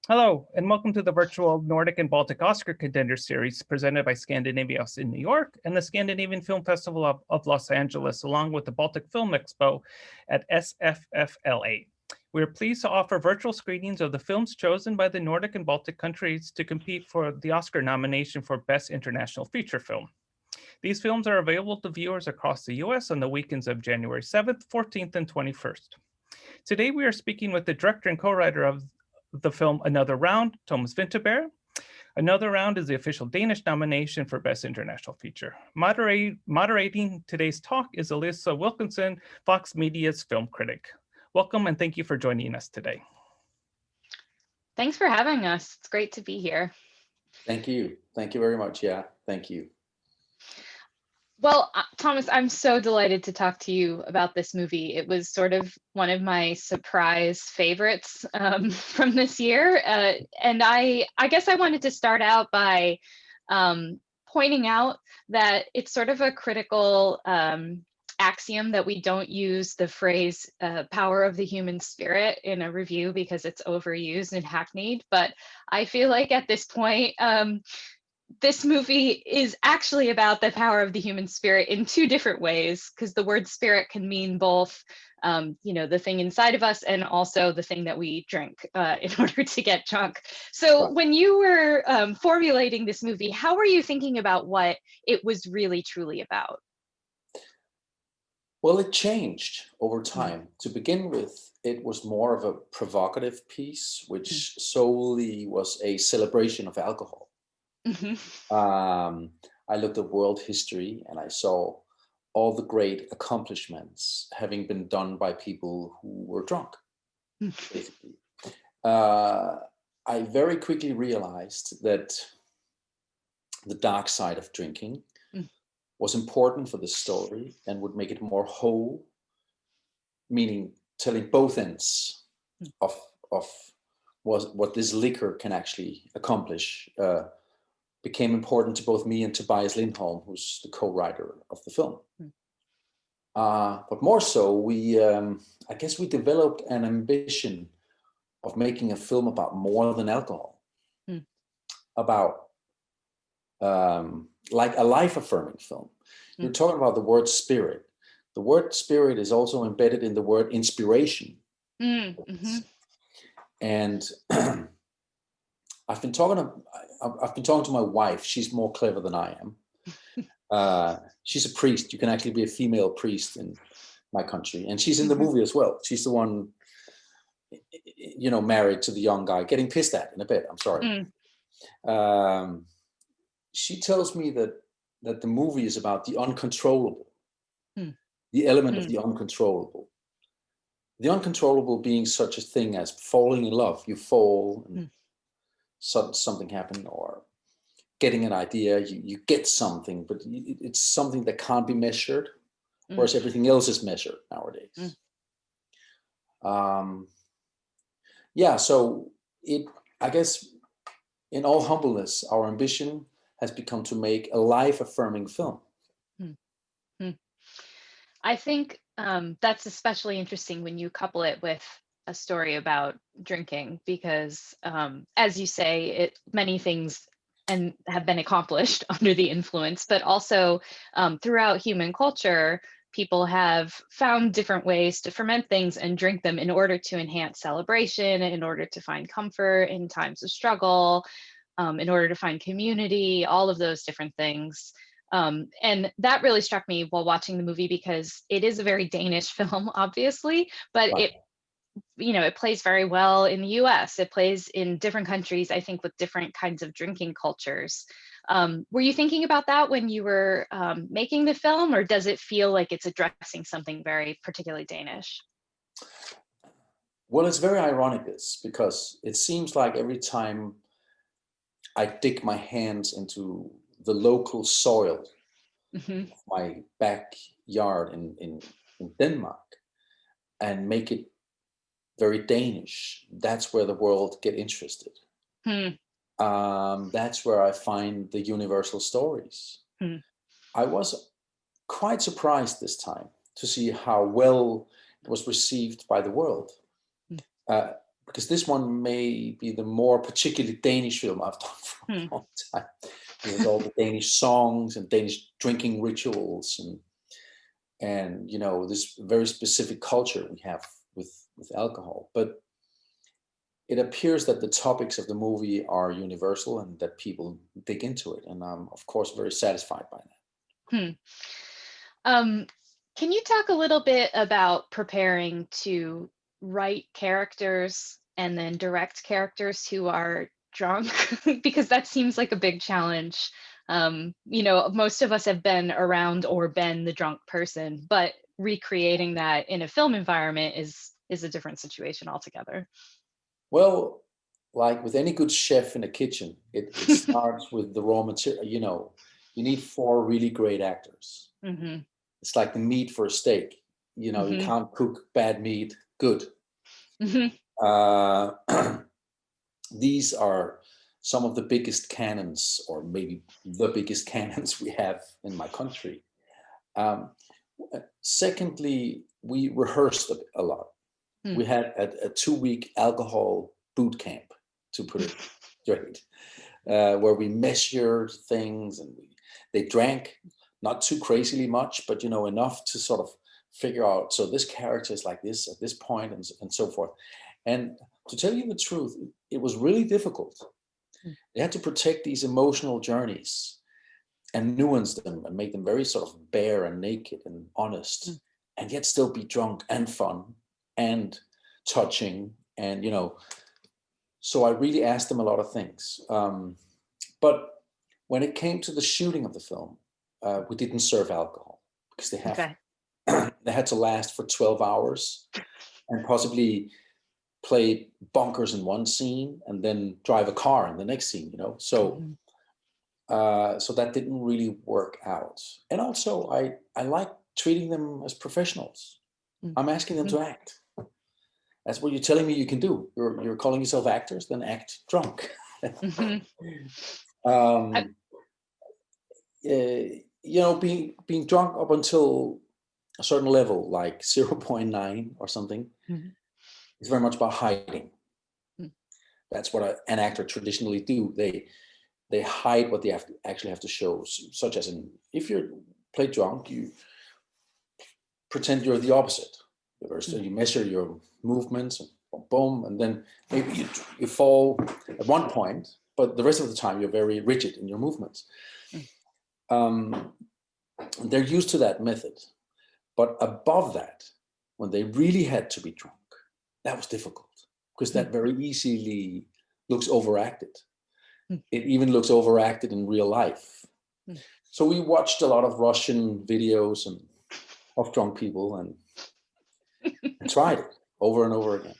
Hello, and welcome to the virtual Nordic and Baltic Oscar Contenders series presented by Scandinavia House in New York and the Scandinavian Film Festival of Los Angeles, along with the Baltic Film Expo at SFFLA. We are pleased to offer virtual screenings of the films chosen by the Nordic and Baltic countries to compete for the Oscar nomination for Best International Feature Film. These films are available to viewers across the US on the weekends of January 7th, 14th, and 21st. Today, we are speaking with the director and co-writer of the film Another Round, Thomas Vinterberg. Another Round is the official Danish nomination for Best International Feature. Moderating today's talk is Alissa Wilkinson, Vox Media's film critic. Welcome and thank you for joining us today. Thanks for having us. It's great to be here. Thank you. Thank you very much. Yeah, thank you. Well, Thomas, I'm so delighted to talk to you about this movie. It was sort of one of my surprise favorites from this year. And I guess I wanted to start out by pointing out that it's sort of a critical axiom that we don't use the phrase power of the human spirit in a review because it's overused and hackneyed. But I feel like at this point, this movie is actually about the power of the human spirit in two different ways, because the word spirit can mean both, the thing inside of us and also the thing that we drink in order to get drunk. So when you were formulating this movie, how were you thinking about what it was really truly about? Well, it changed over time. To begin with, it was more of a provocative piece, which solely was a celebration of alcohol. I looked at world history and I saw all the great accomplishments having been done by people who were drunk, basically. I very quickly realized that the dark side of drinking was important for the story and would make it more whole, meaning telling both ends of what this liquor can actually accomplish. Became important to both me and Tobias Lindholm, who's the co-writer of the film. But more so, I guess we developed an ambition of making a film about more than alcohol, about like a life-affirming film. You're talking about the word spirit. The word spirit is also embedded in the word inspiration. And I've been talking to my wife. She's more clever than I am. She's a priest. You can actually be a female priest in my country. And she's in the movie as well. She's the one, married to the young guy, getting pissed at in a bit. I'm sorry. She tells me that the movie is about the uncontrollable, the element of the uncontrollable. The uncontrollable being such a thing as falling in love. You fall and something happened, or getting an idea, you get something, but it's something that can't be measured, whereas everything else is measured nowadays. So I guess in all humbleness, our ambition has become to make a life-affirming film. I think that's especially interesting when you couple it with a story about drinking, because as you say, many things and have been accomplished under the influence, but also throughout human culture, people have found different ways to ferment things and drink them in order to enhance celebration, in order to find comfort in times of struggle, in order to find community, all of those different things. And that really struck me while watching the movie, because it is a very Danish film, obviously, but it plays very well in the US. It plays in different countries, I think, with different kinds of drinking cultures. Were you thinking about that when you were making the film, or does it feel like it's addressing something very particularly Danish? Well, it's very ironic, because it seems like every time I dig my hands into the local soil of my backyard in Denmark and make it very Danish, that's where the world get interested. That's where I find the universal stories. I was quite surprised this time to see how well it was received by the world. because this one may be the more particularly Danish film I've done for a long time. There's all the Danish songs and Danish drinking rituals and you know, this very specific culture we have with alcohol. But it appears that the topics of the movie are universal and that people dig into it. And I'm, of course, very satisfied by that. Can you talk a little bit about preparing to write characters and then direct characters who are drunk? Because that seems like a big challenge. You know, most of us have been around or been the drunk person, but recreating that in a film environment is a different situation altogether. Well, like with any good chef in a kitchen, it starts with the raw material. You know, you need 4 really great actors. Mm-hmm. It's like the meat for a steak. You know, you can't cook bad meat good. These are some of the biggest cannons, or maybe the biggest cannons we have in my country. Secondly, we rehearsed a lot. We had a 2-week alcohol boot camp, to put it straight, where we measured things, and they drank not too crazily much, but you know, enough to sort of figure out, so this character is like this at this point, and so forth. And to tell you the truth, it was really difficult. They had to protect these emotional journeys and nuance them and make them very sort of bare and naked and honest, and yet still be drunk and fun and touching. And you know, so I really asked them a lot of things. But when it came to the shooting of the film, we didn't serve alcohol because they had to last for 12 hours and possibly play bonkers in one scene and then drive a car in the next scene, you know. So so that didn't really work out. And also I like treating them as professionals. I'm asking them to act. That's what you're telling me you can do. You're calling yourself actors, then act drunk. You know, being drunk up until a certain level, like 0.9 or something, is very much about hiding. That's what an actor traditionally do. They hide what they actually have to show, such as if you're play drunk, you pretend you're the opposite. So you measure your movements, and boom, and then maybe you fall at one point, but the rest of the time you're very rigid in your movements. They're used to that method. But above that, when they really had to be drunk, that was difficult, because that very easily looks overacted. It even looks overacted in real life. So we watched a lot of Russian videos and of drunk people and tried it over and over again.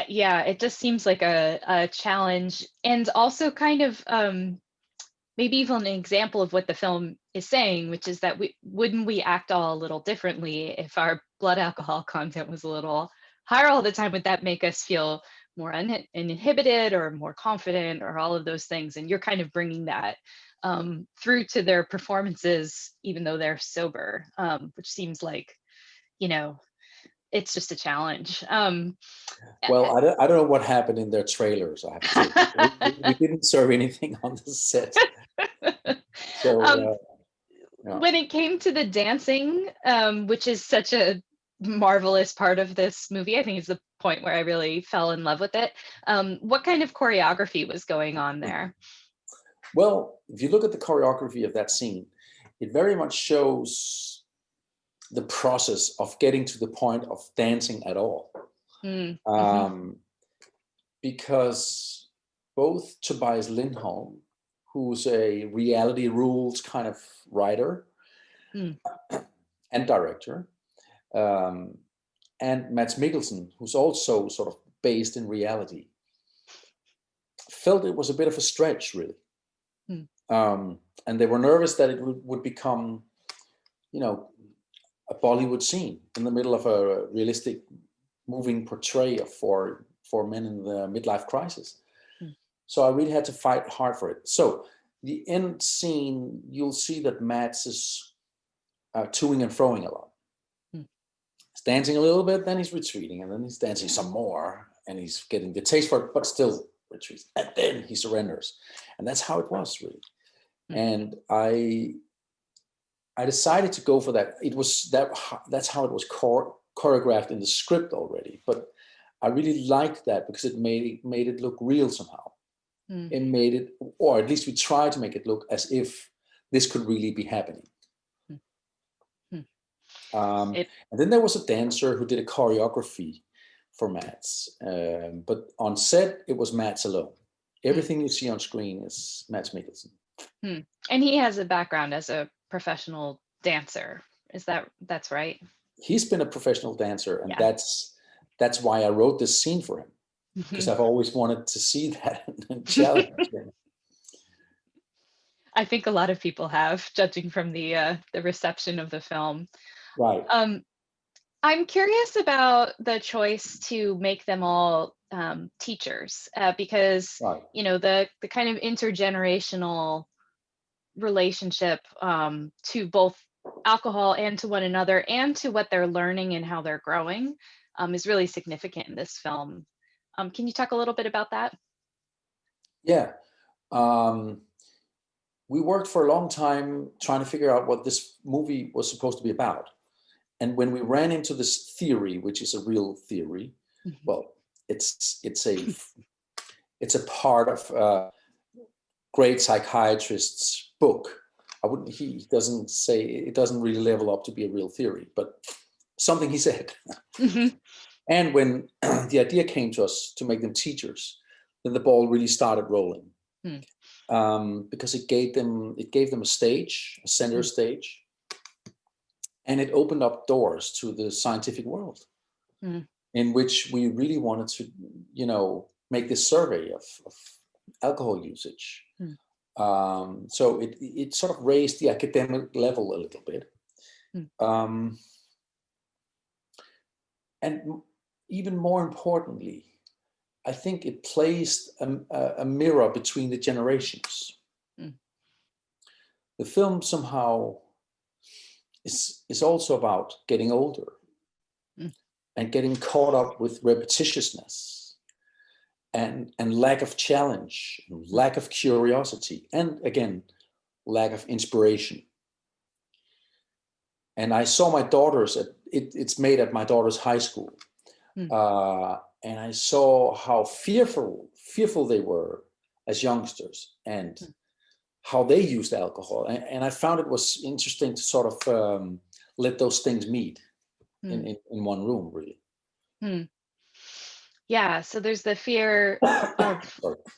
Yeah, it just seems like a challenge, and also kind of maybe even an example of what the film is saying, which is that wouldn't we act all a little differently if our blood alcohol content was a little higher all the time? Would that make us feel more uninhibited or more confident or all of those things? And you're kind of bringing that through to their performances, even though they're sober, which seems like, you know, it's just a challenge. Well, I don't know what happened in their trailers, I have to say. We didn't serve anything on the set. So, when it came to the dancing, which is such a marvelous part of this movie, I think is the point where I really fell in love with it. What kind of choreography was going on there? Well, if you look at the choreography of that scene, it very much shows the process of getting to the point of dancing at all. Because both Tobias Lindholm, who's a reality rules kind of writer and director, and Mads Mikkelsen, who's also sort of based in reality, felt it was a bit of a stretch, really. And they were nervous that it would become, you know, a Bollywood scene in the middle of a realistic moving portrayal for men in the midlife crisis. So I really had to fight hard for it. So the end scene, you'll see that Mads is toing and froing a lot. He's dancing a little bit, then he's retreating, and then he's dancing some more, and he's getting the taste for it, but still retreats, and then he surrenders. And that's how it was, really. And I decided to go for that. It was that's how it was choreographed in the script already, but I really liked that because it made it look real somehow. It made it, or at least we tried to make it look as if this could really be happening. And then there was a dancer who did a choreography for Mads, but on set it was Mads alone. Everything you see on screen is Mads Mikkelsen. And he has a background as a professional dancer. That's right? He's been a professional dancer, and that's why I wrote this scene for him, because I've always wanted to see that and challenge him. I think a lot of people have, judging from the reception of the film. Right. I'm curious about the choice to make them all teachers, because you know, the kind of intergenerational relationship to both alcohol and to one another and to what they're learning and how they're growing is really significant in this film. Can you talk a little bit about that? Yeah. We worked for a long time trying to figure out what this movie was supposed to be about. And when we ran into this theory, which is a real theory, well, it's a part of a great psychiatrist's book. He doesn't say, it doesn't really level up to be a real theory, but something he said. And when the idea came to us to make them teachers, then the ball really started rolling. Because it gave them a stage, a center stage, and it opened up doors to the scientific world, in which we really wanted to, you know, make this survey of alcohol usage. So it sort of raised the academic level a little bit. And even more importantly, I think it placed a mirror between the generations. The film somehow is also about getting older and getting caught up with repetitiousness and lack of challenge, lack of curiosity, and again, lack of inspiration. And I saw my daughters it's made at my daughter's high school. And I saw how fearful they were as youngsters and how they used alcohol. And I found it was interesting to sort of let those things meet in one room, really. Yeah, so there's the fear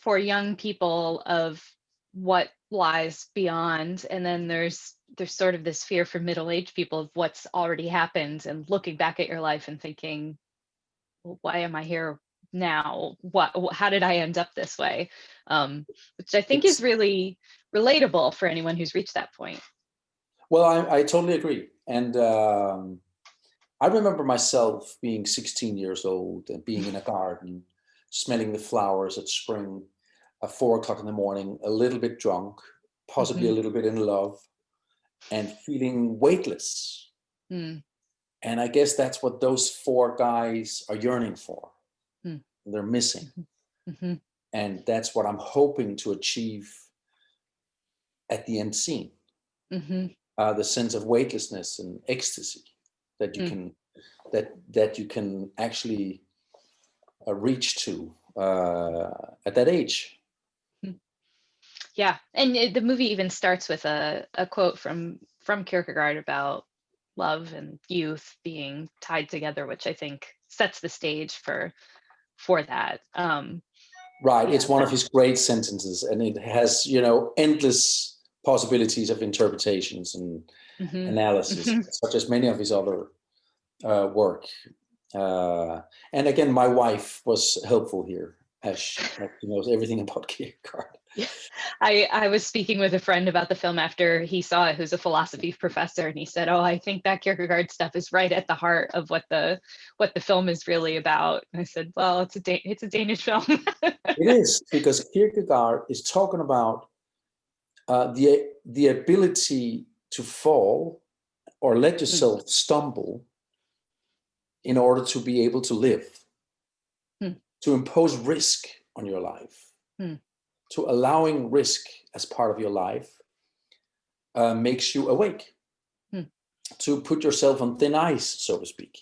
for young people of what lies beyond, and then there's sort of this fear for middle-aged people of what's already happened and looking back at your life and thinking, well, why am I here now? How did I end up this way? Which I think is really relatable for anyone who's reached that point. Well, I totally agree. And I remember myself being 16 years old and being in a garden, smelling the flowers at spring at 4 o'clock in the morning, a little bit drunk, possibly a little bit in love, and feeling weightless. And I guess that's what those 4 guys are yearning for. They're missing. And that's what I'm hoping to achieve at the end scene. The sense of weightlessness and ecstasy that you can that you can actually reach to at that age. Yeah, and the movie even starts with a quote from Kierkegaard about love and youth being tied together, which I think sets the stage for that. Right, it's one of his great sentences, and it has, you know, endless possibilities of interpretations and analysis, such as many of his other work. And again, my wife was helpful here, as she knows everything about Kierkegaard. I was speaking with a friend about the film after he saw it, who's a philosophy professor, and he said, "Oh, I think that Kierkegaard stuff is right at the heart of what the film is really about." And I said, "Well, it's a Danish film." It is, because Kierkegaard is talking about the ability to fall or let yourself stumble in order to be able to live, to impose risk on your life, to allowing risk as part of your life makes you awake, to put yourself on thin ice, so to speak,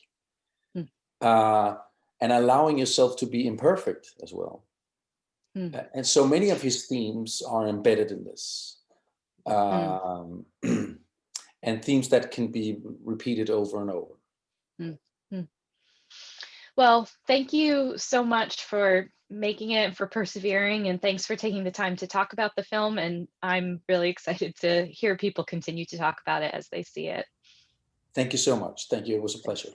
and allowing yourself to be imperfect as well. And so many of his themes are embedded in this, and themes that can be repeated over and over. Well, thank you so much for making it, for persevering, and thanks for taking the time to talk about the film. And I'm really excited to hear people continue to talk about it as they see it. Thank you so much. Thank you. It was a pleasure.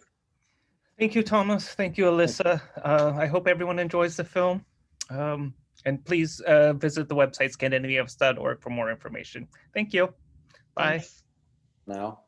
Thank you, Thomas. Thank you, Alissa. I hope everyone enjoys the film. And please visit the website scandinaviahouse.org for more information. Thank you. Bye. Thanks. Now.